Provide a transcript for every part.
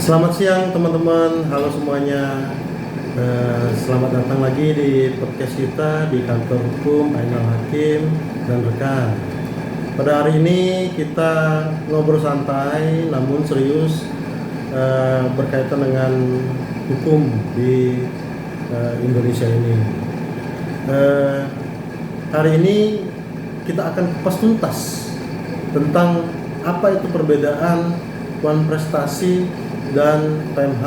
Selamat siang teman-teman, halo semuanya. Selamat datang lagi di podcast kita di kantor hukum Ainal Hakim dan rekan. Pada hari ini kita ngobrol santai namun serius berkaitan dengan hukum di Indonesia ini. Hari ini kita akan kupas tuntas tentang apa itu perbedaan wan prestasi dan PMH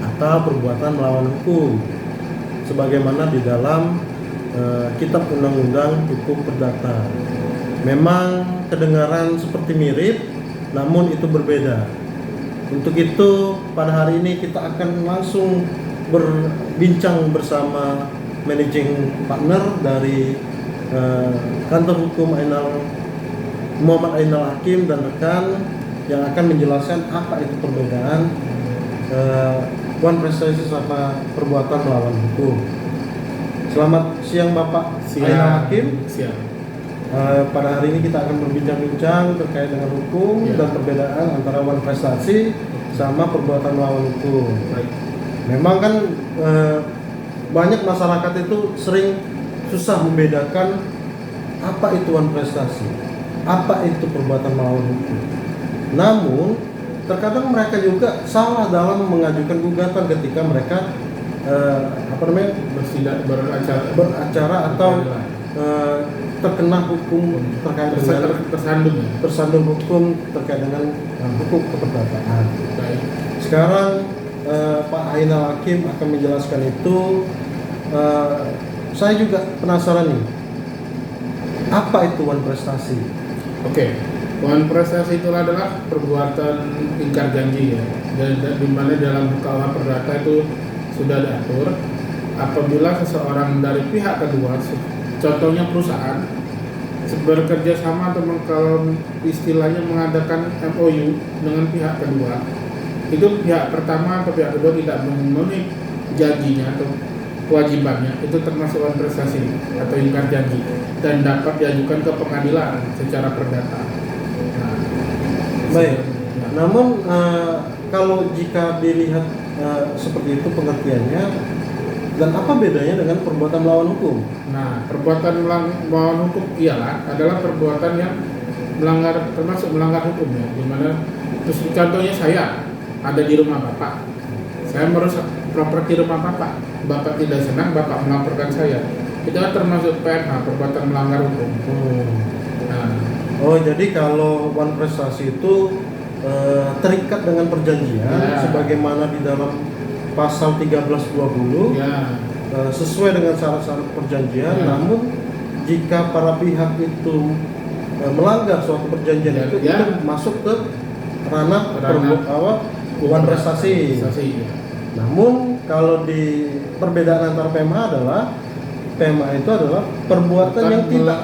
atau perbuatan melawan hukum sebagaimana di dalam Kitab Undang-Undang Hukum Perdata. Memang kedengaran seperti mirip namun itu berbeda. Untuk itu pada hari ini kita akan langsung berbincang bersama managing partner dari kantor hukum Muhammad Ainal Hakim dan rekan yang akan menjelaskan apa itu perbedaan wan prestasi sama perbuatan melawan hukum. Selamat siang Bapak Ainal Hakim. Siang. Pada hari ini kita akan berbincang-bincang terkait dengan hukum dan perbedaan antara wan prestasi sama perbuatan melawan hukum. Baik. Memang kan banyak masyarakat itu sering susah membedakan apa itu wan prestasi, apa itu perbuatan melawan hukum. Namun terkadang mereka juga salah dalam mengajukan gugatan ketika mereka beracara atau terkena hukum terkait dengan tersandung hukum terkait dengan hukum keperdataan. Sekarang Pak Ainal Hakim akan menjelaskan itu. Saya juga penasaran nih, apa itu wan prestasi? Oke. Wan prestasi itu adalah perbuatan ingkar janji ya. Dan di mana dalam KUH Perdata itu sudah diatur apabila seseorang dari pihak kedua, contohnya perusahaan, bekerja sama atau kalau istilahnya mengadakan MOU dengan pihak kedua, itu pihak pertama atau pihak kedua tidak memenuhi janjinya atau kewajibannya, itu termasuk wan prestasi atau ingkar janji dan dapat diajukan ke pengadilan secara perdata. Baik. Namun kalau jika dilihat seperti itu pengertiannya, dan apa bedanya dengan perbuatan melawan hukum? Nah, perbuatan melawan hukum adalah perbuatan yang termasuk melanggar hukum ya. Dimana contohnya saya ada di rumah bapak, saya merusak properti rumah bapak tidak senang, bapak melaporkan saya, itu termasuk PMH, perbuatan melanggar hukum. Nah, jadi kalau wan prestasi itu terikat dengan perjanjian sebagaimana di dalam pasal 1320 sesuai dengan syarat-syarat perjanjian. Namun jika para pihak itu melanggar suatu perjanjian itu masuk ke ranah wan prestasi. Namun kalau di perbedaan antara PMH adalah PMH itu adalah perbuatan yang tidak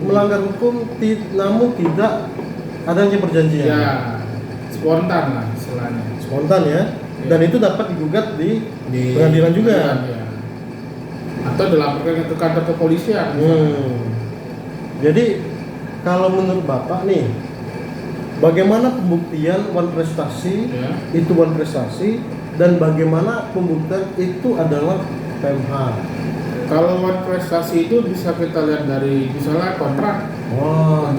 melanggar hukum namun tidak adanya perjanjian. Ya, spontan lah istilahnya. Spontan ya. Dan itu dapat digugat di pengadilan juga. Ya. Atau dilaporkan ke kantor kepolisian. Jadi kalau menurut Bapak nih, bagaimana pembuktian wan prestasi itu wan prestasi dan bagaimana pembuktian itu adalah PMH? Kalau wan prestasi itu bisa kita lihat dari misalnya kontrak.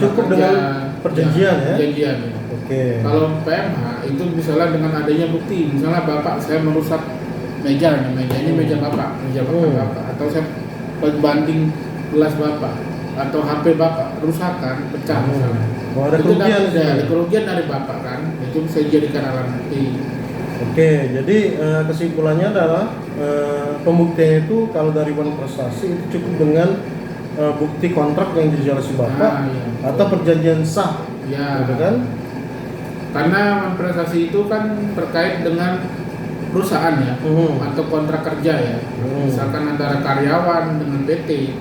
Cukup dengan perjanjian ya. Perjanjian ya. Oke. Kalau PMH itu misalnya dengan adanya bukti, misalnya bapak saya merusak meja bapak, atau saya banting gelas bapak atau HP bapak rusakan pecah misalnya. Ada kerugian, ada kerugian dari bapak kan, itu bisa dijadikan alat bukti. Oke, jadi kesimpulannya adalah pembuktian itu kalau dari wan prestasi itu cukup dengan bukti kontrak yang dijelaskan bapak atau perjanjian sah, gitu kan? Karena wan prestasi itu kan terkait dengan perusahaan ya, atau kontrak kerja ya. Misalkan antara karyawan dengan PT,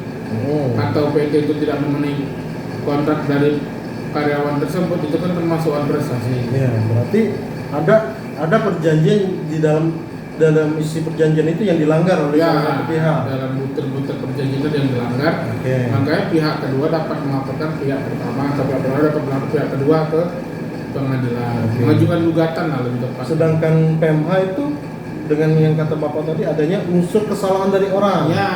atau PT itu tidak memenuhi kontrak dari karyawan tersebut, itu kan termasuk wan prestasi. Ya, berarti ada perjanjian di dalam isi perjanjian itu yang dilanggar oleh salah satu pihak. Dalam butir-butir perjanjian itu yang dilanggar. Makanya pihak kedua dapat melaporkan pihak pertama atau pihak kedua dapat melaporkan pihak kedua ke pengadilan, Oke. mengajukan gugatan lah lebih tepat. Sedangkan PMH itu dengan yang kata Bapak tadi adanya unsur kesalahan dari orang. Ya,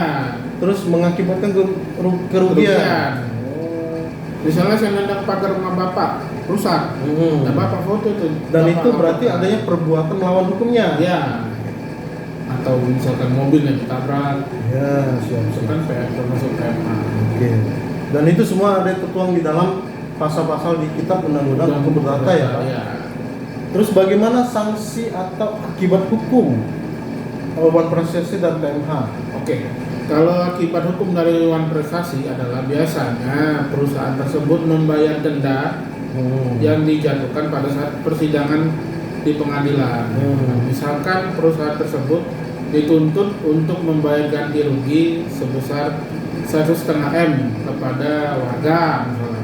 Terus mengakibatkan kerugian. kerugian. Oh. Misalnya saya nendang pagar rumah Bapak, rusak. Hmm. Dan Bapak foto tuh. Dan Bapak itu berarti laporkan. adanya perbuatan melawan hukumnya. Ya. Atau misalkan mobil yang ditabrak, Ya, siap. itu kan termasuk PMA. Oke. Dan itu semua ada tertuang di dalam pasal-pasal di Kitab Undang-Undang Hukum Perdata ya, Pak. Ya. Terus bagaimana sanksi atau akibat hukum Wan Prestasi dan PMH? Oke. Kalau akibat hukum dari Wan Prestasi adalah biasanya perusahaan tersebut membayar denda yang dijatuhkan pada saat persidangan di pengadilan. Misalkan perusahaan tersebut dituntut untuk membayar ganti rugi sebesar 1,5 M kepada warga misalnya,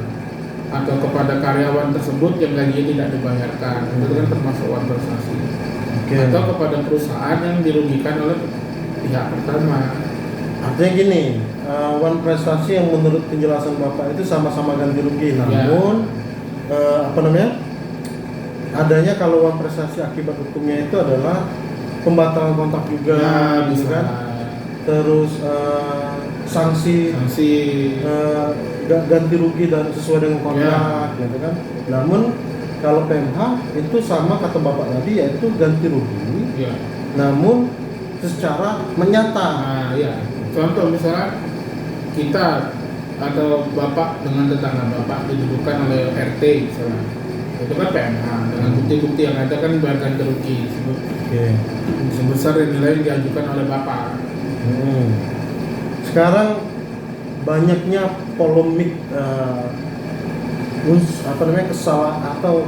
atau kepada karyawan tersebut yang gajinya tidak dibayarkan, itu kan termasuk Wan Prestasi. Oke. Atau kepada perusahaan yang dirugikan oleh pihak pertama. Artinya gini, Wan Prestasi yang menurut penjelasan Bapak itu sama-sama ganti rugi, namun adanya kalau Wan Prestasi akibat hukumnya itu adalah pembatalan kontrak juga, Ya, gitu bisa. kan? Terus sanksi ganti rugi dan sesuai dengan kontrak, gitu kan? Namun kalau PMH itu sama kata Bapak tadi, yaitu ganti rugi, Ya. namun secara menyata. Nah, ya. Contoh misalnya kita atau Bapak dengan tetangga Bapak didudukan oleh RT misalnya, itu kan PMH dengan bukti-bukti yang ada kan bayar ganti rugi Oke. sebesar yang nilai yang diajukan oleh Bapak. Sekarang banyaknya polemik kesalahan atau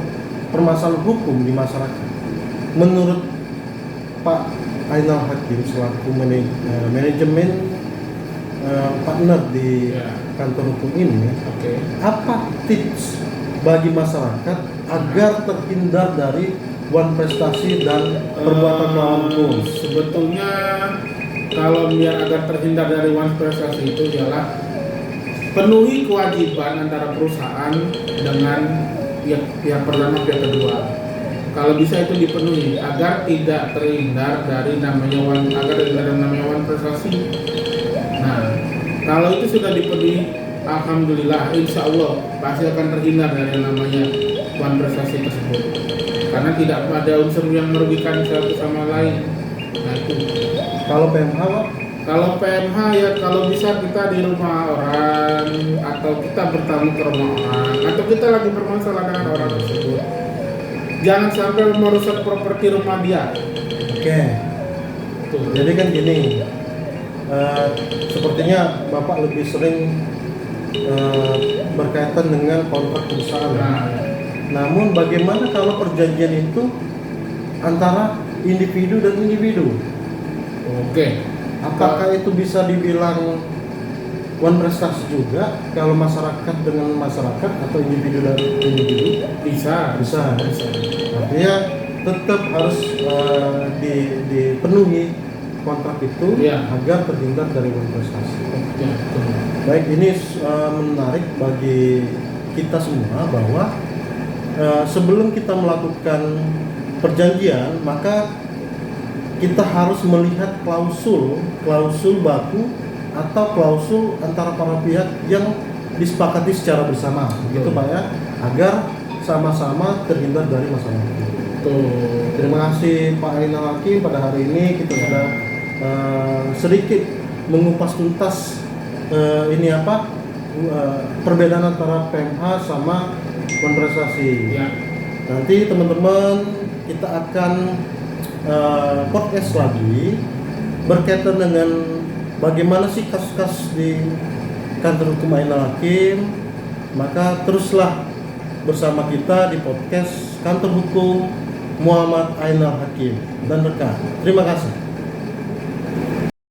permasalahan hukum di masyarakat. Menurut Pak Ainal Hakim selaku manajemen partner di Ya. kantor hukum ini, Oke. apa tips bagi masyarakat agar terhindar dari Wan Prestasi dan perbuatan melawan hukum? Sebetulnya kalau biar agar terhindar dari Wan Prestasi itu ialah penuhi kewajiban antara perusahaan dengan pihak pertama pihak kedua. Kalau bisa itu dipenuhi agar tidak terhindar dari namanya Wan Prestasi. Nah, kalau itu sudah dipenuhi, alhamdulillah, insya Allah pasti akan terhindar dari namanya Wan Prestasi tersebut. Karena tidak ada unsur yang merugikan satu sama lain. Nah itu. Kalau PMH, Pak? Kalau PMH ya kalau bisa kita di rumah orang atau kita bertamu ke rumah orang atau kita lagi bermasalah dengan orang tersebut. Jangan sampai merusak properti rumah dia. Oke. Tuh. Jadi kan gini, sepertinya Bapak lebih sering berkaitan dengan kontrak perusahaan. Nah, Namun bagaimana kalau perjanjian itu antara individu dan individu? oke. Apakah itu bisa dibilang Wan Prestasi juga kalau masyarakat dengan masyarakat atau individu dan individu? Bisa. Bisa. Artinya tetap harus dipenuhi kontrak itu Iya. agar terhindar dari Wan Prestasi. Ya, betul. Baik, ini menarik bagi kita semua bahwa sebelum kita melakukan perjanjian, maka kita harus melihat klausul baku atau klausul antara para pihak yang disepakati secara bersama, begitu Pak ya, agar sama-sama terhindar dari masalah itu. Tuh. Terima kasih Pak Ainal Hakim, pada hari ini kita sudah sedikit mengupas tuntas perbedaan antara PMH sama Wan Prestasi. Ya. Nanti teman-teman kita akan podcast lagi berkaitan dengan bagaimana sih kasus-kasus di kantor hukum Ainal Hakim. Maka teruslah bersama kita di podcast kantor hukum Muhammad Ainal Hakim dan rekan. Terima kasih.